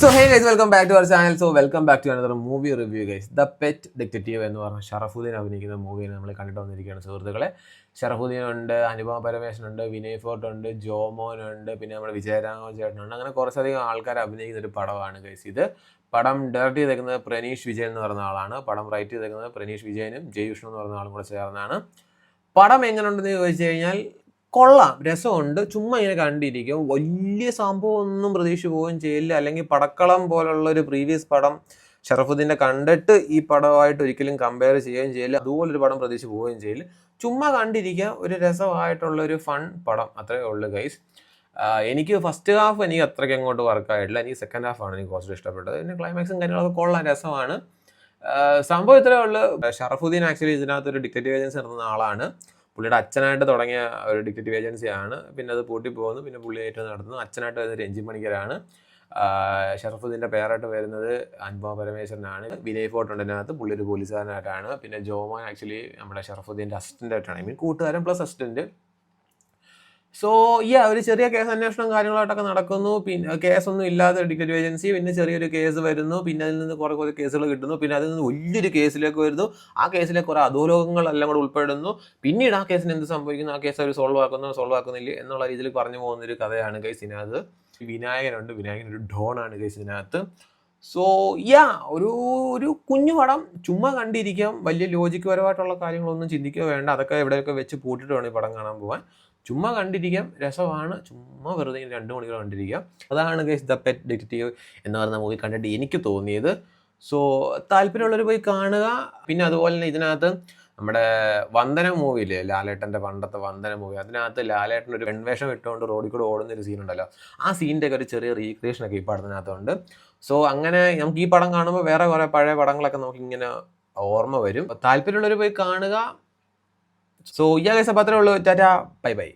So hey guys, welcome back to our channel. So welcome back to another movie review guys. The Pet Detective എന്ന് പറഞ്ഞ ഷറഫുദ്ദീൻ അഭിനയിക്കുന്ന മൂവിയെ നമ്മൾ കണ്ടിട്ട് വന്നിരിക്കുകയാണ് സുഹൃത്തുക്കളെ. ഷറഫുദ്ദീൻ ഉണ്ട്, അനുപമ പരമേശ്വരൻ ഉണ്ട്, വിനയ് ഫോർട്ട് ഉണ്ട്, ജോമോൻ ഉണ്ട്, പിന്നെ നമ്മുടെ വിജയരാഘവൻ ചേട്ടനുണ്ട്. അങ്ങനെ കുറച്ചധികം ആൾക്കാർ അഭിനയിക്കുന്ന ഒരു പടമാണ് ഗൈസ് ഇത്. പടം ഡയറക്റ്റ് ചെയ്തേക്കുന്നത് പ്രനീഷ് വിജയൻ എന്ന് പറഞ്ഞ ആളാണ്. പടം റൈറ്റ് ചെയ്തേക്കുന്നത് പ്രനീഷ് വിജയനും ജയ് വിഷ്ണു എന്ന് പറഞ്ഞ ആളും കൂടെ ചേർന്നാണ്. പടം എങ്ങനെയുണ്ടെന്ന് ചോദിച്ചു കഴിഞ്ഞാൽ കൊള്ളാം, രസമുണ്ട്. ചുമ്മാ ഇങ്ങനെ കണ്ടിരിക്കും. വലിയ സംഭവം ഒന്നും പ്രതീക്ഷിച്ച് പോവുകയും ചെയ്യില്ല. അല്ലെങ്കിൽ പടക്കളം പോലുള്ള ഒരു പ്രീവിയസ് പടം ഷറഫുദ്ദീൻ്റെ കണ്ടിട്ട് ഈ പടമായിട്ട് ഒരിക്കലും കമ്പയർ ചെയ്യുകയും ചെയ്യില്ല. അതുപോലൊരു പടം പ്രതീക്ഷിച്ച് പോവുകയും ചെയ്യില്ല. ചുമ്മാ കണ്ടിരിക്കുക, ഒരു രസമായിട്ടുള്ള ഒരു ഫൺ പടം, അത്രയേ ഉള്ളൂ ഗൈസ്. എനിക്ക് ഫസ്റ്റ് ഹാഫ് എനിക്ക് അത്രയ്ക്ക് അങ്ങോട്ട് വർക്കായിട്ടില്ല. എനിക്ക് സെക്കൻഡ് ഹാഫാണ് എനിക്ക് കുറച്ച് ഇഷ്ടപ്പെട്ടത്. പിന്നെ ക്ലൈമാക്സും കാര്യങ്ങളൊക്കെ കൊള്ളാം, രസമാണ്. സംഭവം ഇത്രയേ ഉള്ളൂ. ഷറഫുദ്ദീൻ ആക്ച്വലി ഇതിനകത്ത് ഒരു ഡിറ്റക്റ്റീവ് ഏജൻസി നടത്തുന്ന ആളാണ്. പുള്ളിയുടെ അച്ഛനായിട്ട് തുടങ്ങിയ ഒരു ഡിറ്റക്റ്റീവ് ഏജൻസിയാണ്. പിന്നെ അത് പൂട്ടി പോകുന്നു. പിന്നെ പുള്ളി ഏറ്റവും നടത്തുന്നു. അച്ഛനായിട്ട് വരുന്നത് രഞ്ജി പണിക്കരാണ്. ഷറഫുദ്ദീൻ്റെ പേരായിട്ട് വരുന്നത് അനുപമ പരമേശ്വരനാണ്. വിനയ് ഫോർട്ട് ഉണ്ട് അതിനകത്ത്, പുള്ളി ഒരു പോലീസുകാരനായിട്ടാണ്. പിന്നെ ജോമോൻ ആക്ച്വലി നമ്മുടെ ഷറഫുദ്ദീൻ്റെ അസിസ്റ്റൻ്റ് ആയിട്ടാണ്, ഐ മീൻ കൂട്ടുകാരൻ പ്ലസ് അസിസ്റ്റൻറ്റ്. സോ ഒരു ചെറിയ കേസ് അന്വേഷണം കാര്യങ്ങളായിട്ടൊക്കെ നടക്കുന്നു. പിന്നെ കേസൊന്നും ഇല്ലാത്ത ഡിറ്റക്റ്റീവ് ഏജൻസി. പിന്നെ ചെറിയൊരു കേസ് വരുന്നു. പിന്നെ അതിൽ നിന്ന് കുറേ കേസുകൾ കിട്ടുന്നു. പിന്നെ അതിൽ നിന്ന് വലിയൊരു കേസിലേക്ക് വരുന്നു. ആ കേസിലേക്ക് കുറേ അധോലോകങ്ങളെല്ലാം കൂടെ ഉൾപ്പെടുന്നു. പിന്നീട് ആ കേസിന് എന്ത് സംഭവിക്കുന്നു, ആ കേസ് അവർ സോൾവ് ആക്കുന്നില്ല എന്നുള്ള രീതിയിൽ പറഞ്ഞു പോകുന്നൊരു കഥയാണ് ഗൈസ് ഇതിനകത്ത്. വിനായകനുണ്ട്, വിനായകൻ ഒരു ഡോണാണ് ഗൈസ് ഇതിനകത്ത്. സോ ഒരു കുഞ്ഞു പടം, ചുമ്മാ കണ്ടിരിക്കാം. വലിയ ലോജിക്ക് പരമായിട്ടുള്ള കാര്യങ്ങളൊന്നും ചിന്തിക്കുക വേണ്ട. അതൊക്കെ എവിടെയൊക്കെ വെച്ച് പൂട്ടിയിട്ട് വേണം ഈ പടം കാണാൻ പോകാൻ. ചുമ്മാ കണ്ടിരിക്കാം, രസമാണ്. ചുമ്മാ വെറുതെ 2 മണിക്കൂർ കണ്ടിരിക്കാം. അതാണ് ഗൈസ് ദ പെറ്റ് ഡിറ്റക്റ്റീവ് എന്ന് പറയുന്ന മൂവി കണ്ടിട്ട് എനിക്ക് തോന്നിയത്. സോ താല്പര്യമുള്ളവർ പോയി കാണുക. പിന്നെ അതുപോലെ തന്നെ ഇതിനകത്ത് നമ്മുടെ വന്ദന മൂവിയില്ലേ, ലാലേട്ടൻ്റെ പണ്ടത്തെ വന്ദന മൂവി, അതിനകത്ത് ലാലേട്ടൻ ഒരു പെൺവേഷം ഇട്ടുകൊണ്ട് റോഡിൽ കൂടെ ഓടുന്ന ഒരു സീനുണ്ടല്ലോ, ആ സീനിൻ്റെ ഒക്കെ ഒരു ചെറിയ റീക്രിയേഷനൊക്കെ ഈ പടത്തിനകത്തുണ്ട്. സോ അങ്ങനെ നമുക്ക് ഈ പടം കാണുമ്പോൾ വേറെ കുറേ പഴയ പടങ്ങളൊക്കെ നമുക്ക് ഇങ്ങനെ ഓർമ്മ വരും. താല്പര്യമുള്ളവർ പോയി കാണുക. സോ ഗൈസ്, അപ്പോൾ അത്രേ ഉള്ളൂ. Tata, bye bye.